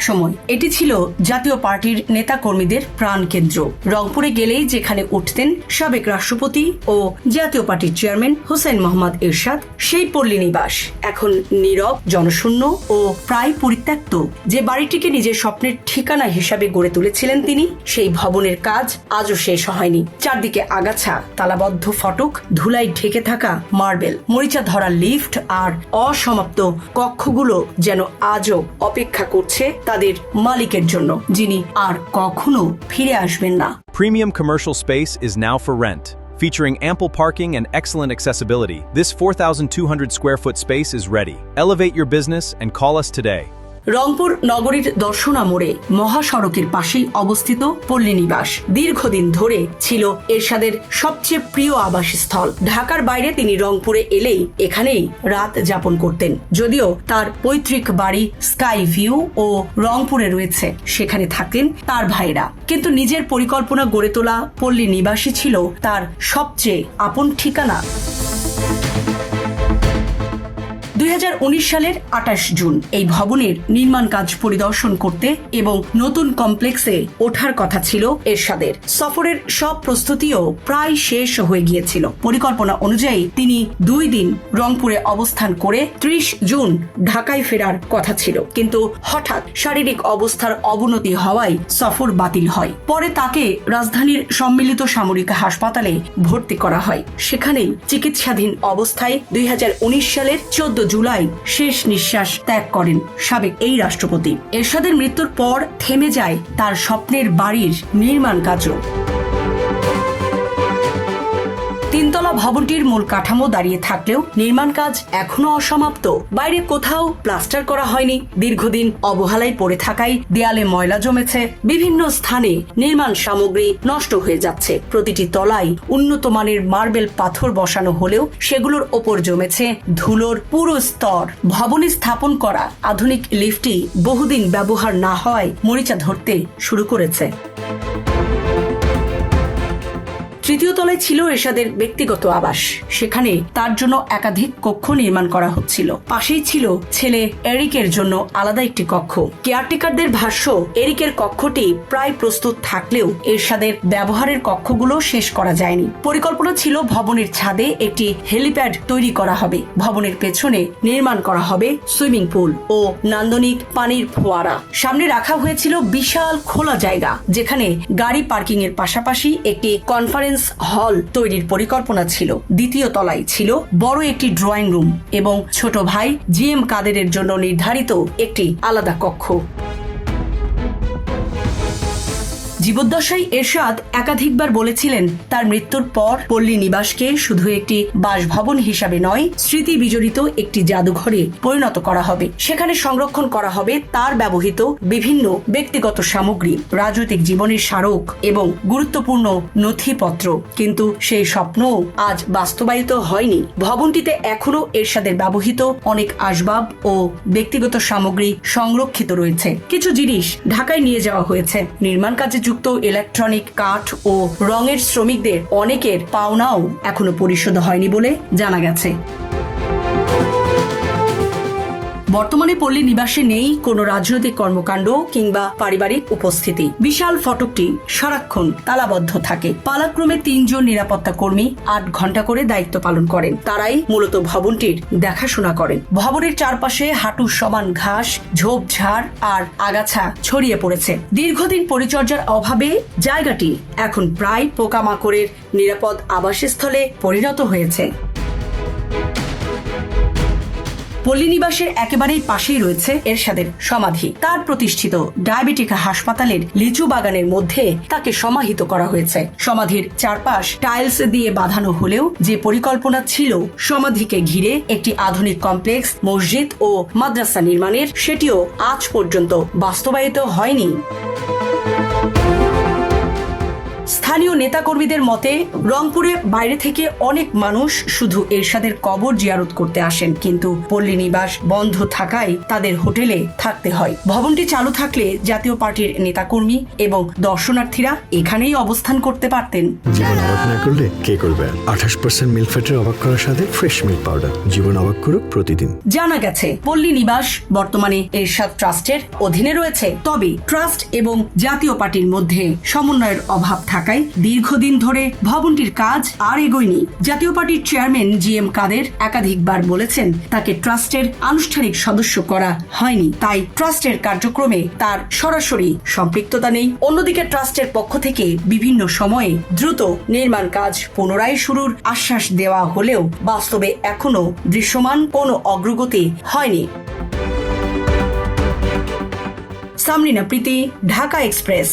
একসময় এটি ছিল জাতীয় পার্টির নেতাকর্মীদের প্রাণকেন্দ্র। রংপুরে গেলেই যেখানে উঠতেন সাবেক রাষ্ট্রপতি ও জাতীয় পার্টির চেয়ারম্যান হোসেন মোহাম্মদ এরশাদ, সেই পল্লী নিবাস এখন নীরব, জনশূন্য ও প্রায় পরিত্যক্ত। যে বাড়িটিকে নিজের স্বপ্নের ঠিকানা হিসাবে গড়ে তুলেছিলেন তিনি, সেই ভবনের কাজ আজও শেষ হয়নি। চারদিকে আগাছা, তালাবদ্ধ ফটক, ধুলাই ঢেকে থাকা মার্বেল, মরিচা ধরা লিফট আর অসমাপ্ত কক্ষগুলো যেন আজও অপেক্ষা করছে তাদের মালিকের জন্য, যিনি আর কখনো ফিরে আসবেন না। Premium commercial space is now for rent. Featuring ample parking and excellent accessibility, this 4,200 square foot space is ready. Elevate your business and call us today. Rangpur নগরীর দর্শনা মোড়ে মহাসড়কের পাশেই অবস্থিত পল্লী নিবাস দীর্ঘদিন ধরে ছিল এরশাদের সবচেয়ে প্রিয় আবাসস্থল। ঢাকার বাইরে তিনি রংপুরে এলেই এখানেই রাত যাপন করতেন। যদিও তার পৈতৃক বাড়ি স্কাই ভিউ ও রংপুরে রয়েছে, সেখানে থাকতেন তার ভাইরা, কিন্তু নিজের পরিকল্পনা গড়ে তোলা পল্লী নিবাসই ছিল তার সবচেয়ে আপন ঠিকানা। 2019 সালের 28 জুন এই ভবনের নির্মাণ কাজ পরিদর্শন করতে এবং নতুন কমপ্লেক্সে ওঠার কথা ছিল এরশাদের। সফরের সব প্রস্তুতিও প্রায় শেষ হয়ে গিয়েছিল। পরিকল্পনা অনুযায়ী তিনি 2 দিন রংপুরে অবস্থান করে 30 জুন ঢাকায় ফেরার কথা ছিল, কিন্তু হঠাৎ শারীরিক অবস্থার অবনতি হওয়ায় সফর বাতিল হয়। পরে তাকে রাজধানীর সম্মিলিত সামরিক হাসপাতালে ভর্তি করা হয়। সেখানেই চিকিৎসাধীন অবস্থায় 2019 সালের 14 জুলাই শেষ নিঃশ্বাস ত্যাগ করেন সাবেক এই রাষ্ট্রপতি। এরশাদের মৃত্যুর পর থেমে যায় তার স্বপ্নের বাড়ির নির্মাণ কাজও। তিনতলা ভবনটির মূল কাঠামো দাঁড়িয়ে থাকলেও নির্মাণ কাজ এখনো অসমাপ্ত। বাইরে কোথাও প্লাস্টার করা হয়নি। দীর্ঘদিন অবহেলায় পড়ে থাকায় দেয়ালে ময়লা জমেছে। বিভিন্ন স্থানে নির্মাণ সামগ্রী নষ্ট হয়ে যাচ্ছে। প্রতিটি তলায় উন্নত মানের মার্বেল পাথর বসানো হলেও সেগুলোর ওপর জমেছে ধুলোর পুরো স্তর। ভবনে স্থাপন করা আধুনিক লিফটটি বহুদিন ব্যবহার না হওয়ায় মরিচা ধরতে শুরু করেছে। তৃতীয় তলায় ছিল এরশাদের ব্যক্তিগত আবাস। সেখানে তার জন্য একাধিক কক্ষ নির্মাণ করা হচ্ছিল। পাশেই ছিল ছেলে এরিকের জন্য আলাদা একটি কক্ষ। কেয়ারটেকারদের ভাষ্য, এরিকের কক্ষটি প্রায় প্রস্তুত থাকলেও এরশাদের ব্যবহারের কক্ষগুলো শেষ করা যায়নি। পরিকল্পনা ছিল ভবনের ছাদে একটি হেলিপ্যাড তৈরি করা হবে। ভবনের পেছনে নির্মাণ করা হবে সুইমিং পুল ও নান্দনিক পানির ফোয়ারা। সামনে রাখা হয়েছিল বিশাল খোলা জায়গা, যেখানে গাড়ি পার্কিং এর পাশাপাশি একটি কনফারেন্স হল তৈরির পরিকল্পনা ছিল। দ্বিতীয় তলায় ছিল বড় একটি ড্রয়িং রুম এবং ছোট ভাই জিএম কাদেরের জন্য নির্ধারিত একটি আলাদা কক্ষ। জীবদ্দশায় এরশাদ একাধিকবার বলেছিলেন তার মৃত্যুর পর পল্লী নিবাসকে শুধু একটি বাসভবন হিসাবে নয়, স্মৃতি বিজড়িত একটি জাদুঘরে পরিণত করা হবে। সেখানে সংরক্ষণ করা হবে তার ব্যবহৃত বিভিন্ন ব্যক্তিগত সামগ্রী, রাজনৈতিক জীবনের স্মারক এবং গুরুত্বপূর্ণ নথিপত্র। কিন্তু সেই স্বপ্ন আজ বাস্তবায়িত হয়নি। ভবনটিতে এখনো এরশাদের ব্যবহৃত অনেক আসবাব ও ব্যক্তিগত সামগ্রী সংরক্ষিত রয়েছে। কিছু জিনিস ঢাকায় নিয়ে যাওয়া হয়েছে। নির্মাণ কাজে যুক্ত ইলেকট্রনিক, কাঠ ও রঙের শ্রমিকদের অনেকের পাওনাও এখনো পরিশোধ হয়নি বলে জানা গেছে। বর্তমানে পল্লী নিবাসে নেই কোনো রাজনৈতিক কর্মকাণ্ড কিংবা পারিবারিক উপস্থিতি। বিশাল ফটকটি সারাক্ষণ তালাবদ্ধ থাকে। পালাক্রমে 3 জন নিরাপত্তা কর্মী 8 ঘন্টা করে দায়িত্ব পালন করেন। তারাই মূলত ভবনটির দেখাশোনা করেন। ভবনের চারপাশে হাঁটু সমান ঘাস, ঝোপঝাড় আর আগাছা ছড়িয়ে পড়েছে। দীর্ঘদিন পরিচর্যার অভাবে জায়গাটি এখন প্রায় পোকামাকড়ের নিরাপদ আবাসস্থলে পরিণত হয়েছে। পল্লী নিবাসের একেবারেই পাশেই রয়েছে এরশাদের সমাধি। তার প্রতিষ্ঠিত ডায়াবেটিক হাসপাতালের লিচু বাগানের মধ্যে তাকে সমাহিত করা হয়েছে। সমাধির চারপাশ টাইলস দিয়ে বাঁধানো হলেও যে পরিকল্পনা ছিল সমাধিকে ঘিরে একটি আধুনিক কমপ্লেক্স, মসজিদ ও মাদ্রাসা নির্মাণের, সেটিও আজ পর্যন্ত বাস্তবায়িত হয়নি। স্থানীয় নেতাকর্মীদের মতে রংপুরে বাইরে থেকে অনেক মানুষ শুধু এরশাদের কবর জিয়ারত করতে আসেন, কিন্তু পল্লী নিবাস বন্ধ থাকায় তাদের হোটেলে থাকতে হয়। ভবনটি চালু থাকলে জাতীয় পার্টির নেতাকর্মী এবং দর্শনার্থীরা এখানেই অবস্থান করতে পারতেন। জীবন অবাক না করলে কে করবে? 28% মিল্ক ফ্যাটের অবাক করার সাথে ফ্রেশ মিল্ক পাউডার। জীবন অবাক করুক প্রতিদিন। জানা গেছে পল্লী নিবাস বর্তমানে এরশাদ ট্রাস্টের অধীনে রয়েছে, তবে ট্রাস্ট এবং জাতীয় পার্টির মধ্যে সমন্বয়ের অভাব থাকায় দীর্ঘদিন ধরে ভবনটির কাজ আর এগোয়নি। জাতীয় পার্টির চেয়ারম্যান GM কাদের একাধিকবার বলেছেন তাকে ট্রাস্টের আনুষ্ঠানিক সদস্য করা হয়নি, তাই ট্রাস্টের কার্যক্রমে তার সরাসরি সম্পৃক্ততা নেই। অন্যদিকে ট্রাস্টের পক্ষ থেকে বিভিন্ন সময়ে দ্রুত নির্মাণ কাজ পুনরায় শুরুর আশ্বাস দেওয়া হলেও বাস্তবে এখনো দৃশ্যমান কোনো অগ্রগতি হয়নি। সামরিনা প্রীতি, ঢাকা এক্সপ্রেস।